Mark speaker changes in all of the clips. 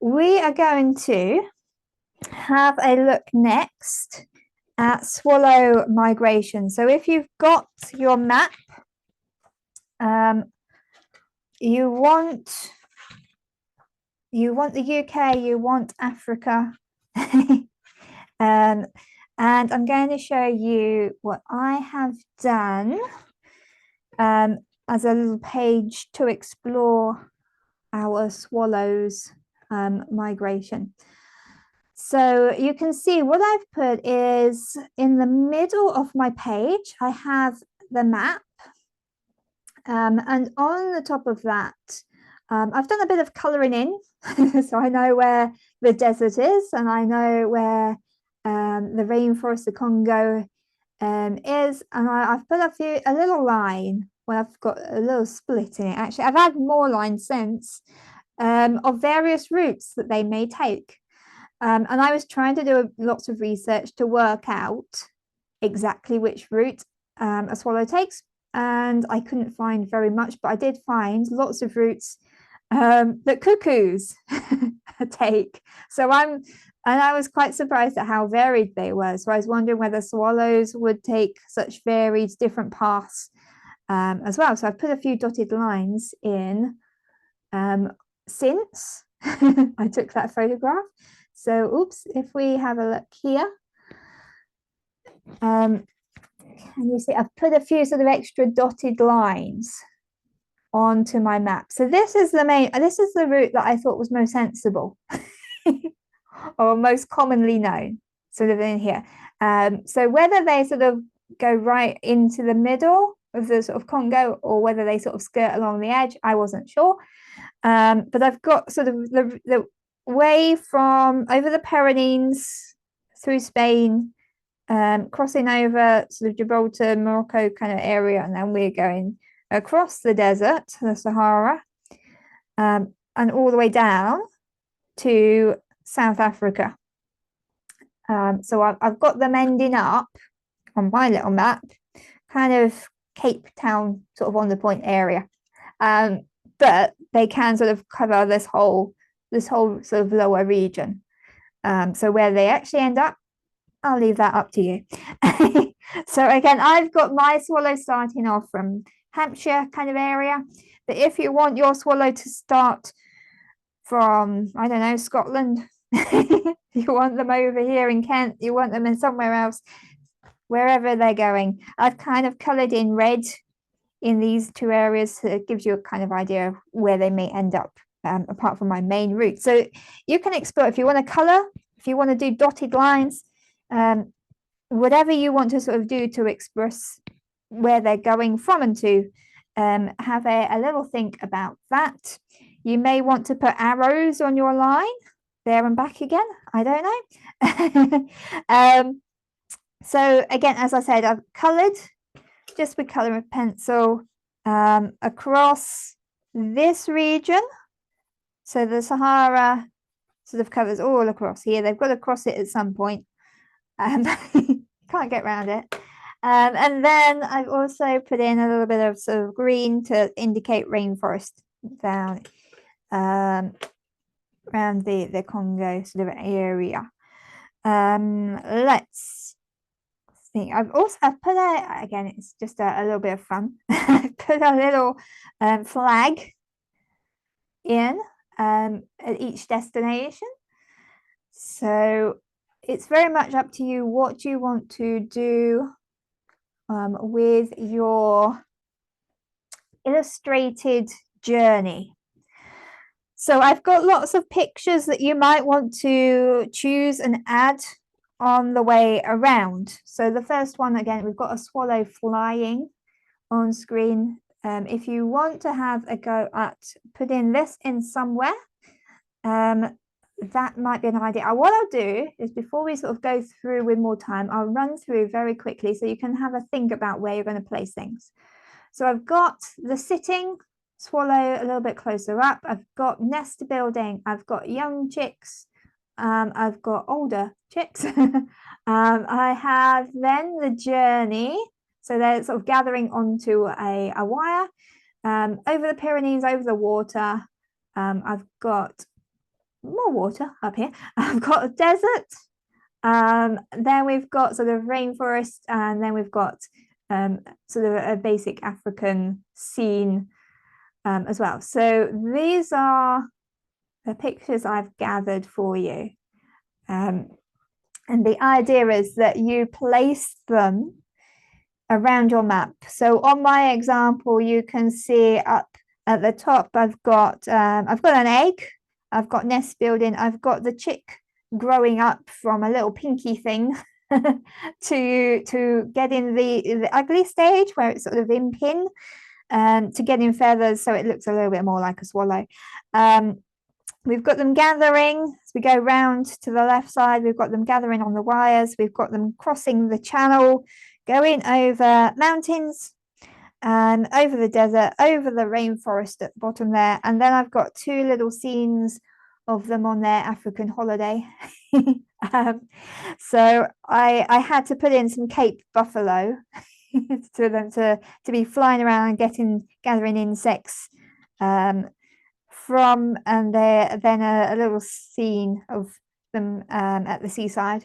Speaker 1: we are going to have a look next at swallow migration. So if you've got your map, you want the UK, you want Africa. And I'm going to show you what I have done as a little page to explore our swallows migration. So you can see what I've put is in the middle of my page, I have the map. And on the top of that, I've done a bit of colouring in. So I know where the desert is, and I know where the rainforest, the Congo is. And I've put a little line where I've got a little split in it. Actually, I've had more lines since of various routes that they may take. And I was trying to do lots of research to work out exactly which route a swallow takes. And I couldn't find very much, but I did find lots of routes that cuckoos take. And I was quite surprised at how varied they were. So I was wondering whether swallows would take such varied different paths as well. So I've put a few dotted lines in since I took that photograph. So, oops, if we have a look here, can you see I've put a few sort of extra dotted lines onto my map. So this is the route that I thought was most sensible or most commonly known, sort of in here. So whether they sort of go right into the middle of the sort of Congo or whether they sort of skirt along the edge, I wasn't sure. But I've got sort of the way from over the Pyrenees through Spain, crossing over sort of Gibraltar, Morocco kind of area, and then we're going across the desert, the Sahara, and all the way down to South Africa. So I've got them ending up on my little map, kind of Cape Town, sort of on the point area. But they can sort of cover this whole sort of lower region. So where they actually end up, I'll leave that up to you. So again, I've got my swallow starting off from Hampshire kind of area. But if you want your swallow to start from, I don't know, Scotland, you want them over here in Kent, you want them in somewhere else, wherever they're going. I've kind of coloured in red in these two areas, so it gives you a kind of idea of where they may end up, apart from my main route. So you can explore if you want to colour, if you want to do dotted lines, whatever you want to sort of do to express where they're going from and to, have a little think about that. You may want to put arrows on your line, there and back again, I don't know. So again, as I said, I've coloured just with colour of pencil across this region. So the Sahara sort of covers all across here. They've got to cross it at some point. Can't get around it. And then I've also put in a little bit of sort of green to indicate rainforest down around the Congo sort of area. Let's think. I've put again, it's just a little bit of fun. I put a little flag in at each destination. So it's very much up to you what you want to do with your illustrated journey. So I've got lots of pictures that you might want to choose and add on the way around. So the first one, again, we've got a swallow flying on screen. If you want to have a go at putting this in somewhere, that might be an idea. What I'll do is, before we sort of go through with more time, I'll run through very quickly so you can have a think about where you're going to place things. So I've got the sitting swallow a little bit closer up. I've got nest building. I've got young chicks. I've got older chicks. I have then the journey. So they're sort of gathering onto a wire over the Pyrenees, over the water. I've got more water up here. I've got a desert. Then we've got sort of rainforest, and then we've got sort of a basic African scene as well. So these are the pictures I've gathered for you. And the idea is that you place them around your map. So on my example, you can see up at the top, I've got an egg, I've got nest building, I've got the chick growing up from a little pinky thing to get in the ugly stage where it's sort of in pin, to get in feathers so it looks a little bit more like a swallow. We've got them gathering as we go round to the left side. We've got them gathering on the wires. We've got them crossing the channel, going over mountains, and over the desert, over the rainforest at the bottom there. And then I've got two little scenes of them on their African holiday. So I had to put in some Cape buffalo to them to be flying around and gathering insects from, and then a little scene of them at the seaside.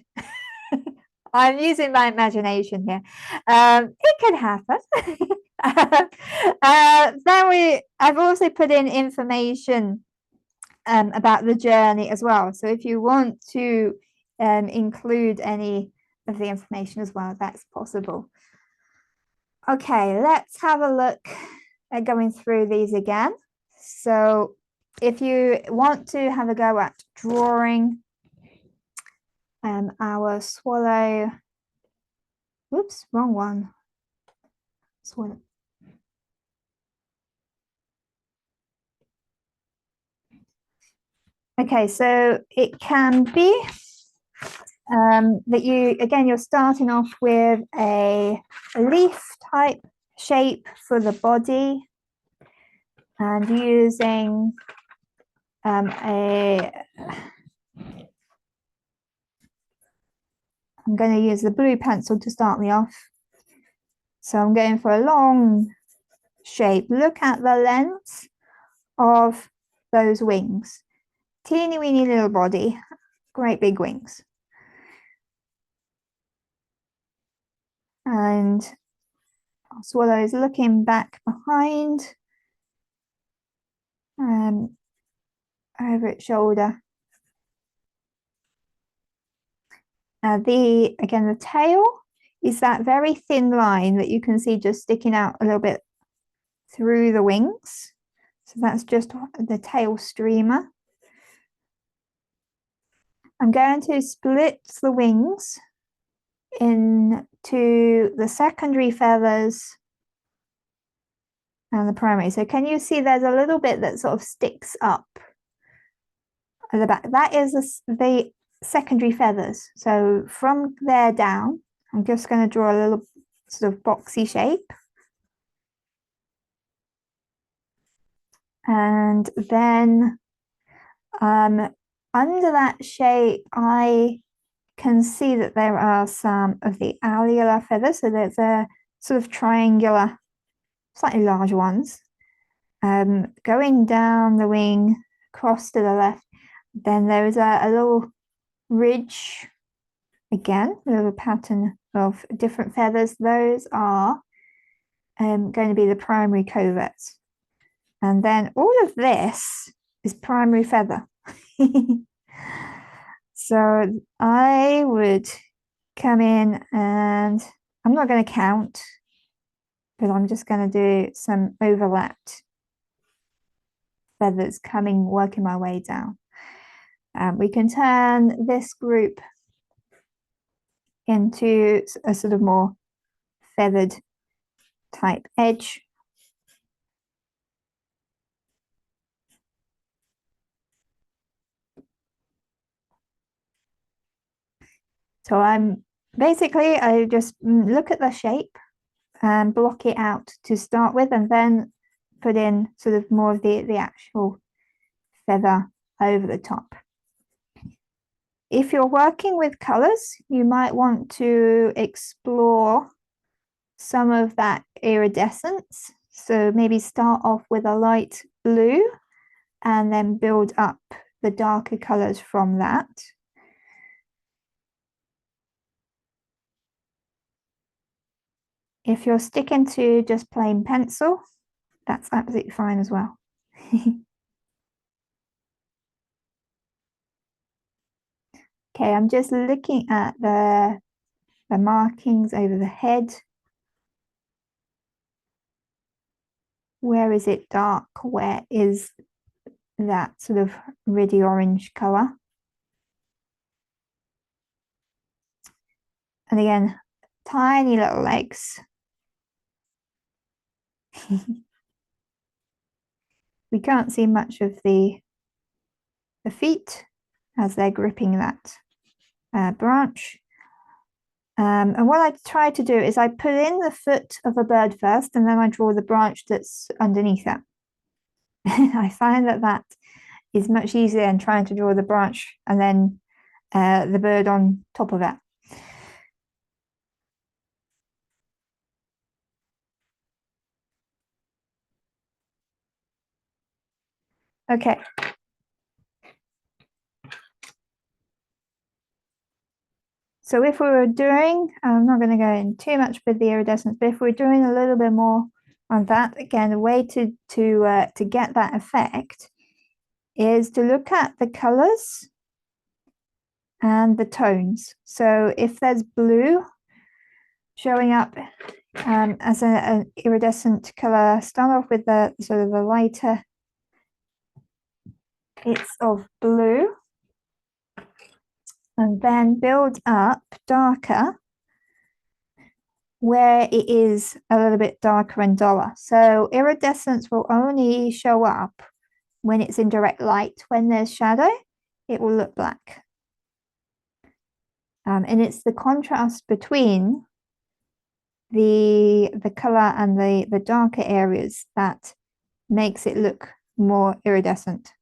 Speaker 1: I'm using my imagination here. It can happen. I've also put in information about the journey as well. So if you want to include any of the information as well, that's possible. Okay, let's have a look at going through these again. So if you want to have a go at drawing our swallow, whoops, wrong one. Swallow. Okay, so it can be that you're starting off with a leaf type shape for the body and using I'm going to use the blue pencil to start me off. So I'm going for a long shape. Look at the length of those wings. Teeny weeny little body, great big wings. And our swallow is looking back behind, over its shoulder. The tail is that very thin line that you can see just sticking out a little bit through the wings. So that's just the tail streamer. I'm going to split the wings into the secondary feathers and the primary. So can you see there's a little bit that sort of sticks up at the back? That is the secondary feathers. So from there down, I'm just going to draw a little sort of boxy shape. And then under that shape, I can see that there are some of the alveolar feathers. So there's a sort of triangular, slightly larger ones, going down the wing, across to the left. Then there is a little ridge, again, a little pattern of different feathers. Those are going to be the primary coverts. And then all of this is primary feather. So I would come in and I'm not going to count, but I'm just going to do some overlapped feathers working my way down. We can turn this group into a sort of more feathered type edge. So I just look at the shape and block it out to start with, and then put in sort of more of the actual feather over the top. If you're working with colors, you might want to explore some of that iridescence. So maybe start off with a light blue and then build up the darker colors from that. If you're sticking to just plain pencil, that's absolutely fine as well. Okay, I'm just looking at the markings over the head. Where is it dark? Where is that sort of reddy orange color? And again, tiny little legs. We can't see much of the feet as they're gripping that branch. And what I try to do is I put in the foot of a bird first, and then I draw the branch that's underneath it. I find that is much easier than trying to draw the branch and then the bird on top of it. Okay. So if we were doing, I'm not going to go in too much with the iridescence, but if we're doing a little bit more on that, again, a way to get that effect is to look at the colors and the tones. So if there's blue showing up as an iridescent color, start off with the sort of the lighter bits of blue, and then build up darker where it is a little bit darker and duller. So iridescence will only show up when it's in direct light. When there's shadow, it will look black. And it's the contrast between the color and the darker areas that makes it look more iridescent.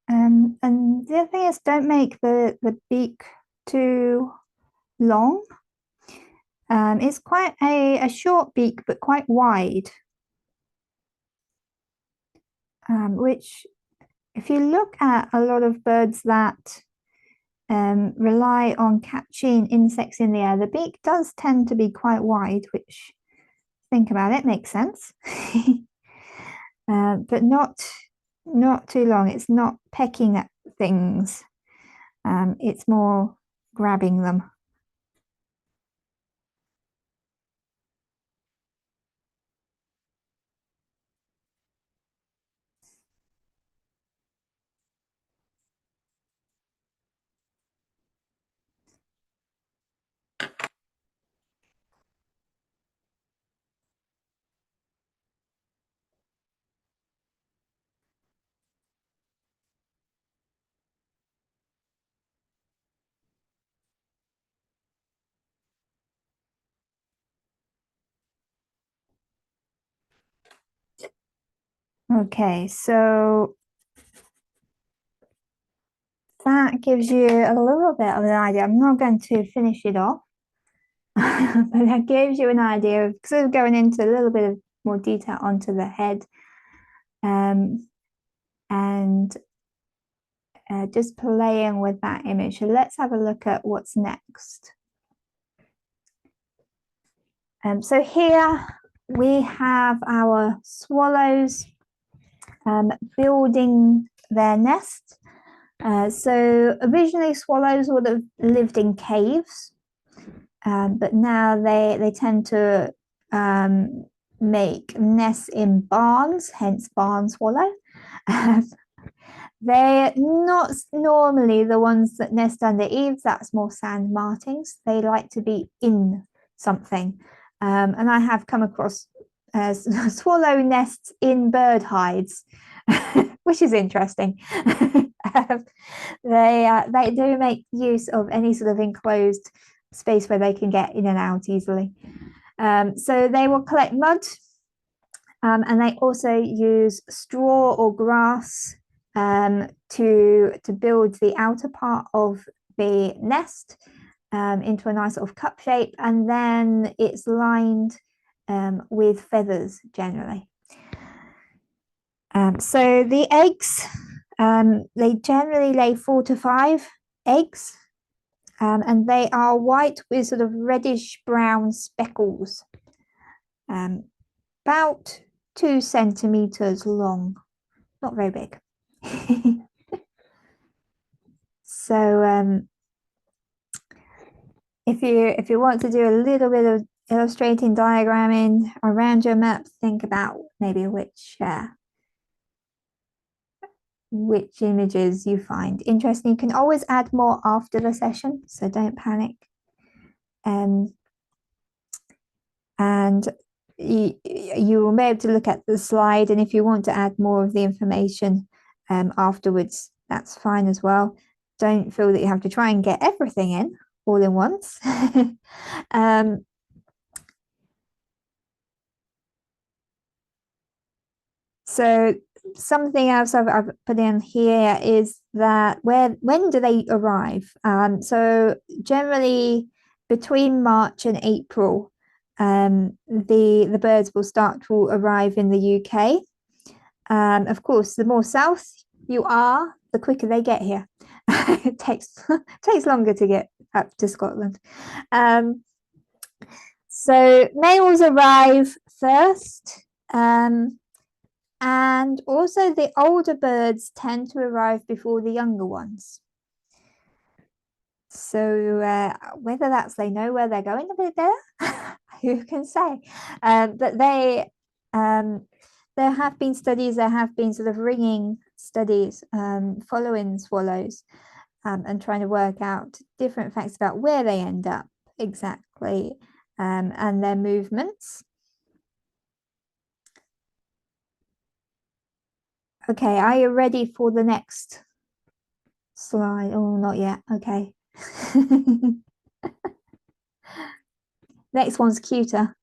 Speaker 1: And the other thing is, don't make the beak too long. It's quite a short beak, but quite wide, which if you look at a lot of birds that rely on catching insects in the air, the beak does tend to be quite wide, which, think about it, makes sense. But not too long. It's not pecking at things. It's more grabbing them. Okay, so that gives you a little bit of an idea. I'm not going to finish it off, but that gives you an idea of sort of going into a little bit of more detail onto the head. and just playing with that image. So let's have a look at what's next. So here we have our swallows building their nest. So originally swallows would have lived in caves, but now they tend to make nests in barns, hence barn swallow. They're not normally the ones that nest under eaves. That's more sand martins. They like to be in something. And I have come across swallow nests in bird hides, which is interesting. They do make use of any sort of enclosed space where they can get in and out easily. So they will collect mud, and they also use straw or grass to build the outer part of the nest into a nice sort of cup shape, and then it's lined with feathers generally. So the eggs, they generally lay 4 to 5 eggs, and they are white with sort of reddish brown speckles, about 2 centimeters long, not very big. So if you want to do a little bit of illustrating diagramming around your map, think about maybe which images you find interesting. You can always add more after the session, so don't panic. And you will be able to look at the slide, and if you want to add more of the information afterwards, that's fine as well. Don't feel that you have to try and get everything in all in once. So something else I've put in here is that when do they arrive? So generally between March and April, the birds will start to arrive in the UK. Of course, the more south you are, the quicker they get here. It takes longer to get up to Scotland. So males arrive first, and also the older birds tend to arrive before the younger ones. So whether that's they know where they're going a bit better, who can say? But there have been studies, there have been sort of ringing studies following swallows and trying to work out different facts about where they end up exactly and their movements. Okay, are you ready for the next slide? Oh, not yet. Okay. Next one's cuter.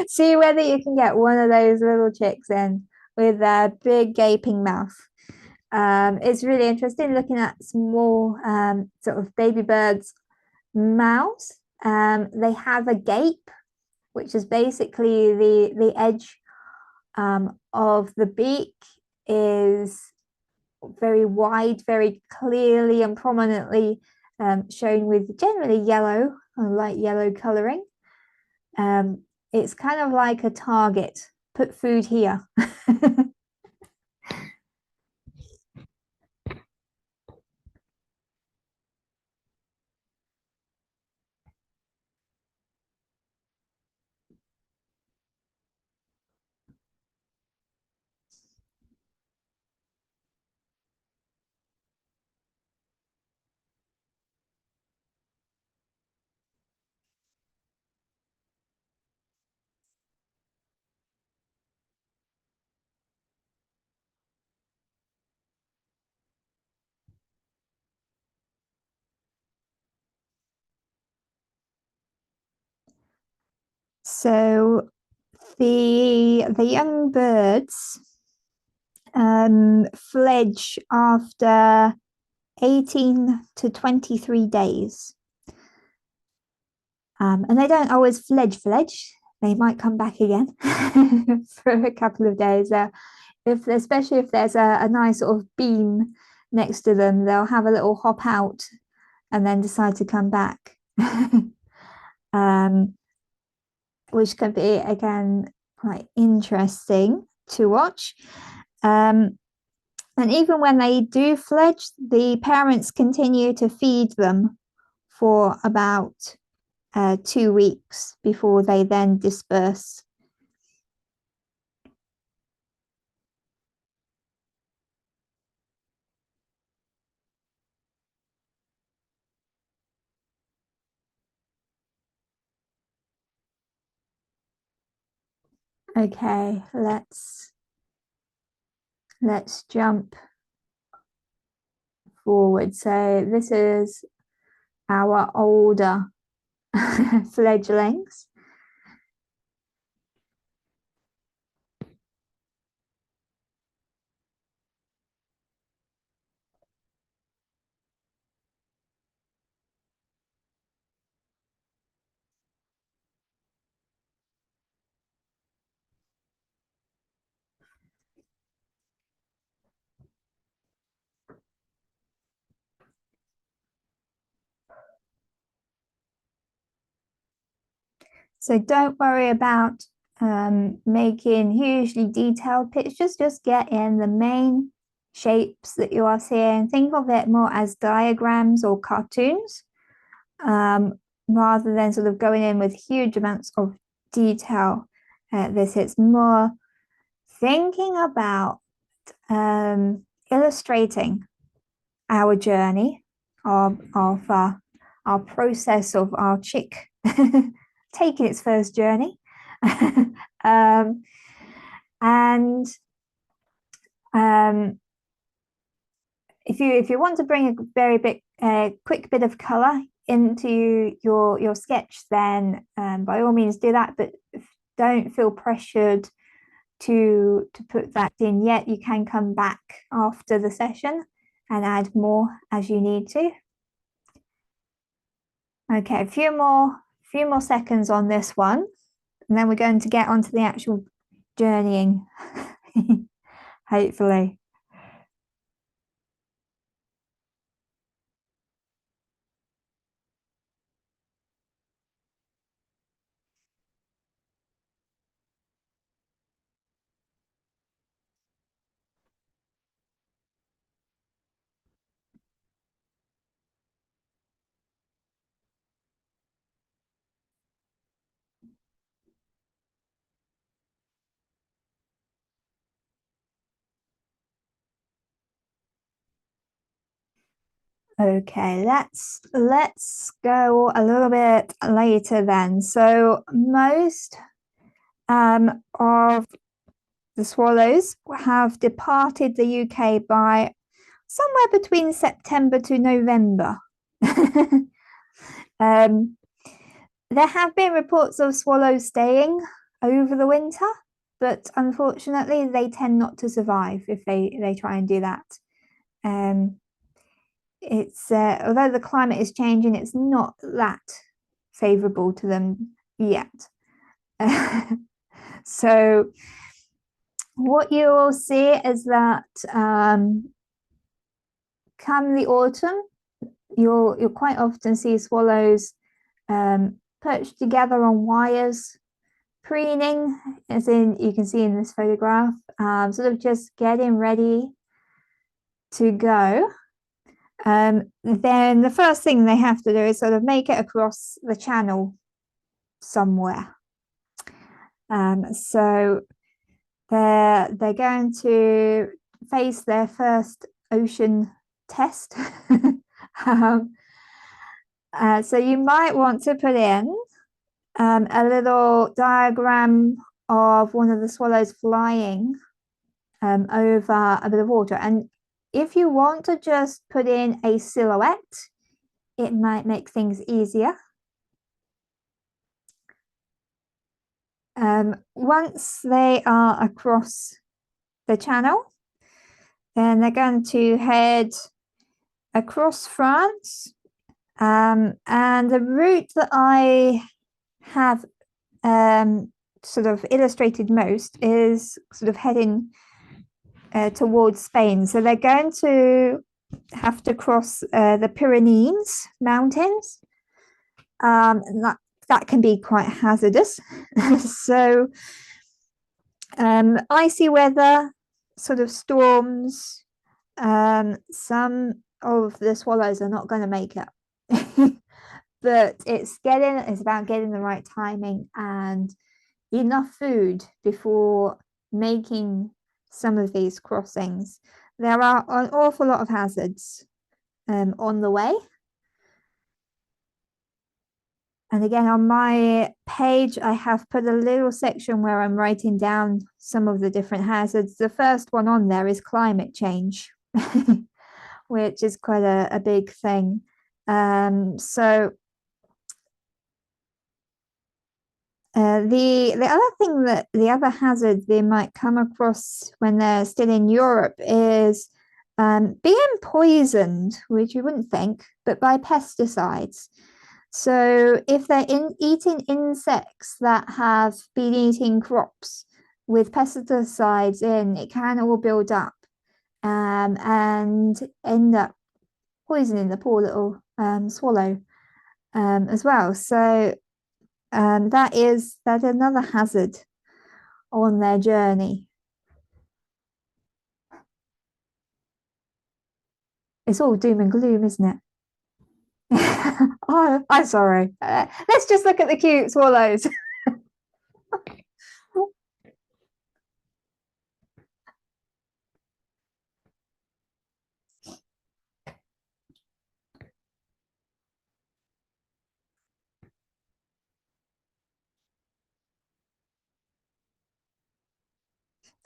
Speaker 1: See whether you can get one of those little chicks in with a big gaping mouth. It's really interesting looking at small sort of baby birds' mouths. They have a gape, which is basically the edge of the beak is very wide, very clearly and prominently shown with generally yellow or light yellow coloring. It's kind of like a target. Put food here. So the young birds fledge after 18 to 23 days. And they don't always fledge. they might come back again for a couple of days. Especially if there's a nice sort of beam next to them, they'll have a little hop out and then decide to come back. Which can be, again, quite interesting to watch. And even when they do fledge, the parents continue to feed them for about 2 weeks before they then disperse. Okay, let's jump forward. So this is our older fledglings. So don't worry about making hugely detailed pictures, just get in the main shapes that you are seeing. Think of it more as diagrams or cartoons, rather than sort of going in with huge amounts of detail. It's more thinking about illustrating our journey of our process of our chick taking its first journey. And if you want to bring a very quick bit of color into your sketch, then by all means do that, but don't feel pressured to put that in yet. You can come back after the session and add more as you need to. Okay, a few more seconds on this one, and then we're going to get onto the actual journeying, hopefully. Okay, let's go a little bit later then. So most of the swallows have departed the UK by somewhere between September to November. There have been reports of swallows staying over the winter, but unfortunately they tend not to survive if they try and do that. It's although the climate is changing, it's not that favorable to them yet. So what you will see is that come the autumn, you'll quite often see swallows perched together on wires, preening, as in you can see in this photograph, sort of just getting ready to go. Then the first thing they have to do is sort of make it across the channel somewhere. So they're going to face their first ocean test. So you might want to put in a little diagram of one of the swallows flying over a bit of water. And if you want to just put in a silhouette, it might make things easier. Once they are across the channel, then they're going to head across France. And the route that I have sort of illustrated most is sort of heading towards Spain. So they're going to have to cross the Pyrenees Mountains. And that can be quite hazardous. So icy weather, sort of storms. Some of the swallows are not going to make it. But it's about getting the right timing and enough food before making some of these crossings. There are an awful lot of hazards on the way. And again, on my page, I have put a little section where I'm writing down some of the different hazards. The first one on there is climate change, which is quite a big thing. So the other thing that the other hazard they might come across when they're still in Europe is being poisoned, which you wouldn't think, but by pesticides. So if they're eating insects that have been eating crops with pesticides in, it can all build up and end up poisoning the poor little swallow as well. So that's another hazard on their journey. It's all doom and gloom, isn't it? Oh, I'm sorry. Let's just look at the cute swallows.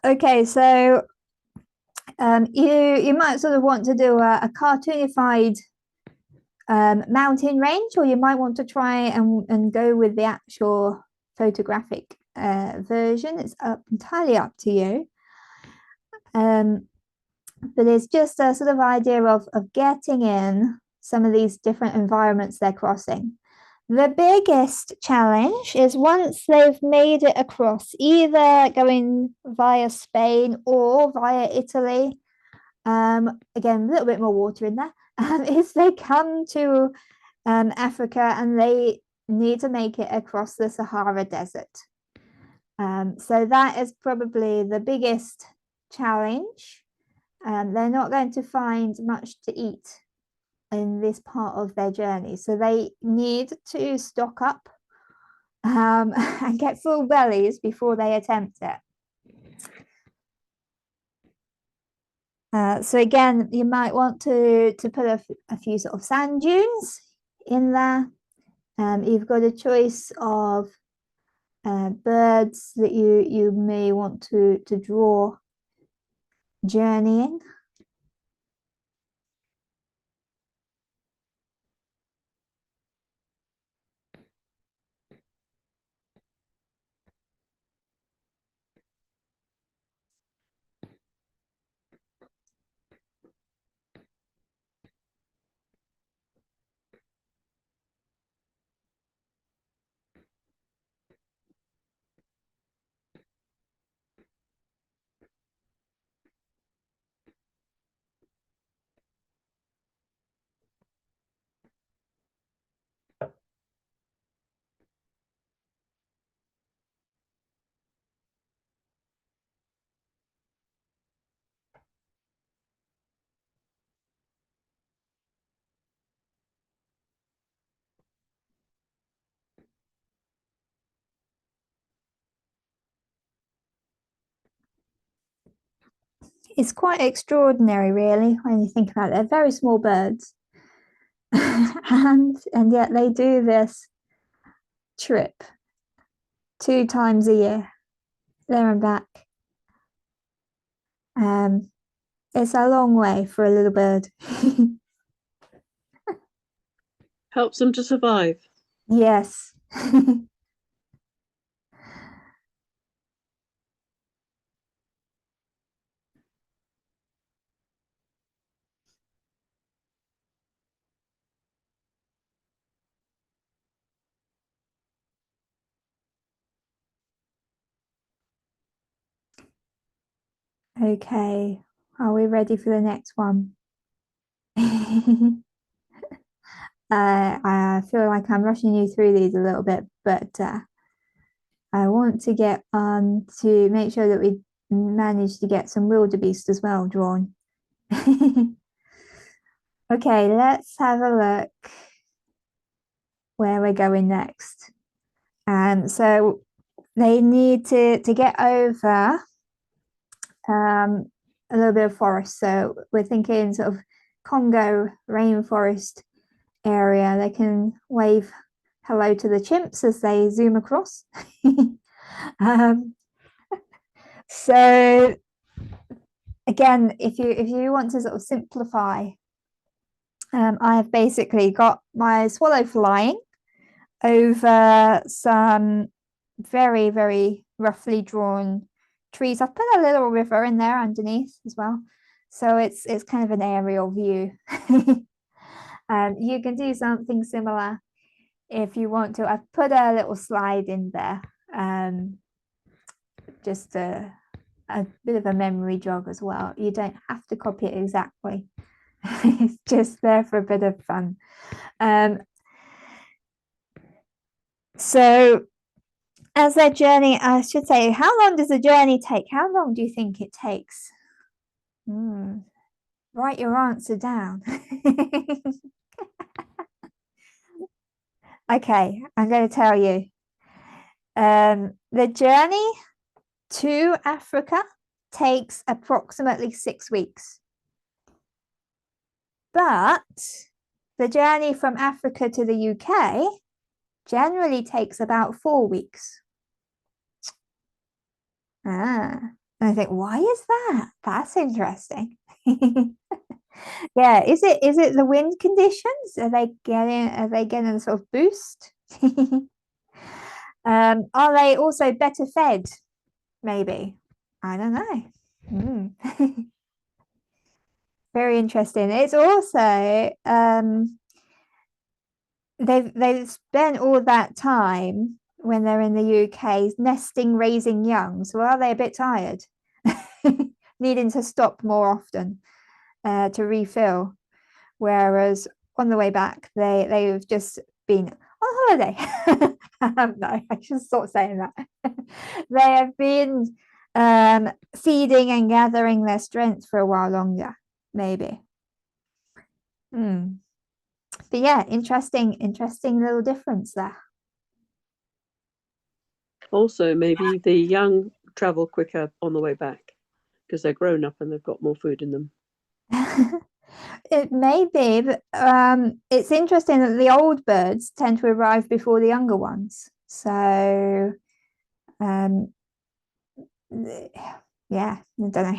Speaker 1: Okay, so you might sort of want to do a cartoonified mountain range, or you might want to try and go with the actual photographic version. It's entirely up to you. But it's just a sort of idea of getting in some of these different environments they're crossing. The biggest challenge is once they've made it across, either going via Spain or via Italy. Again, a little bit more water in there. Is they come to Africa and they need to make it across the Sahara Desert. So that is probably the biggest challenge. They're not going to find much to eat in this part of their journey. So they need to stock up and get full bellies before they attempt it. So again, you might want to put a few sort of sand dunes in there. You've got a choice of birds that you may want to draw journeying. It's quite extraordinary, really, when you think about it. They're very small birds, and yet they do this trip 2 times a year, there and back. It's a long way for a little bird.
Speaker 2: Helps them to survive.
Speaker 1: Yes. Okay, are we ready for the next one? I feel like I'm rushing you through these a little bit, but I want to get to make sure that we manage to get some wildebeest as well drawn. Okay, let's have a look where we're going next. So they need to get over a little bit of forest. So we're thinking sort of Congo rainforest area. They can wave hello to the chimps as they zoom across. um, so again, if you want to sort of simplify, I've basically got my swallow flying over some very, very roughly drawn trees. I've put a little river in there underneath as well. So it's kind of an aerial view. You can do something similar if you want to. I've put a little slide in there, just a bit of a memory jog as well. You don't have to copy it exactly. It's just there for a bit of fun. So as their journey, I should say, how long does the journey take? How long do you think it takes? Write your answer down. Okay, I'm going to tell you. The journey to Africa takes approximately 6 weeks. But the journey from Africa to the UK generally takes about 4 weeks. And I think, why is that? That's interesting. Yeah, is it the wind conditions? Are they getting a sort of boost? Are they also better fed? Maybe. I don't know. Very interesting. It's also they've spent all that time when they're in the UK nesting, raising young. So are they a bit tired? Needing to stop more often to refill. Whereas on the way back, they've just been on holiday. No, I should stop saying that. They have been feeding and gathering their strength for a while longer, maybe. But yeah, interesting little difference there.
Speaker 2: Also, maybe the young travel quicker on the way back because they're grown up and they've got more food in them.
Speaker 1: It may be, but it's interesting that the old birds tend to arrive before the younger ones. So, yeah, I don't know.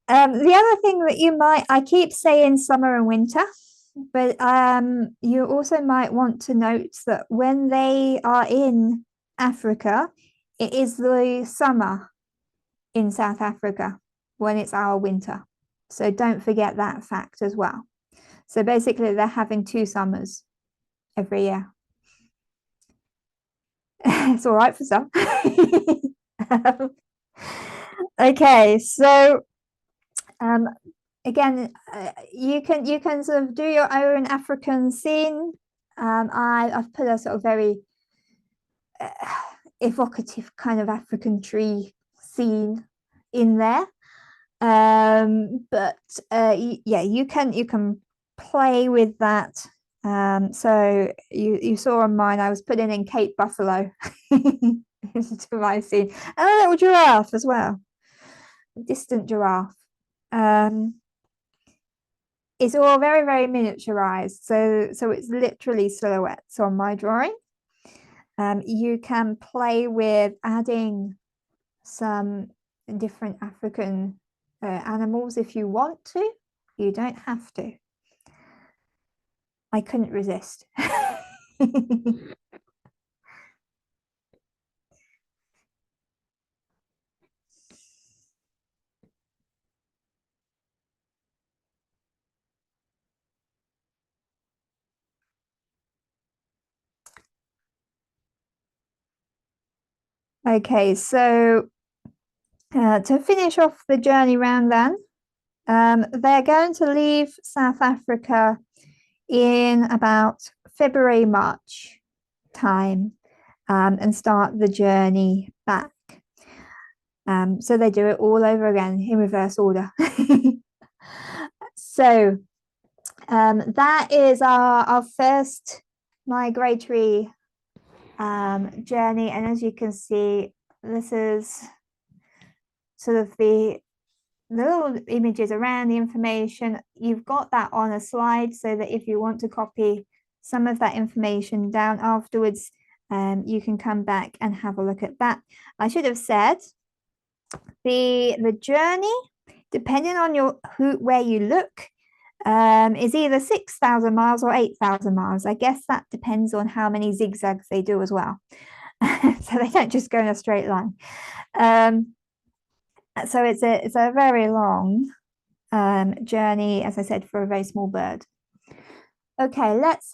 Speaker 1: The other thing that I keep saying summer and winter, but you also might want to note that when they are in Africa, it is the summer in South Africa when it's our winter. So don't forget that fact as well. So basically, they're having 2 summers every year. It's all right for some. Okay, so again, you can sort of do your own African scene. I've put a sort of very evocative kind of African tree scene in there. But yeah, you can play with that. So you saw on mine, I was putting in Cape Buffalo into my scene, and a little giraffe as well, a distant giraffe. It's all very, very miniaturized, so it's literally silhouettes on my drawing. You can play with adding some different African animals if you want to. You don't have to. I couldn't resist. Okay, so to finish off the journey round then, they're going to leave South Africa in about February, March time, and start the journey back. So they do it all over again in reverse order. So that is our first migratory journey. And as you can see, this is sort of the little images around the information. You've got that on a slide so that if you want to copy some of that information down afterwards, you can come back and have a look at that. I should have said the journey, depending on where you look, is either 6,000 miles or 8,000 miles. I guess that depends on how many zigzags they do as well. So they don't just go in a straight line. So it's a very long journey, as I said, for a very small bird. Okay, let's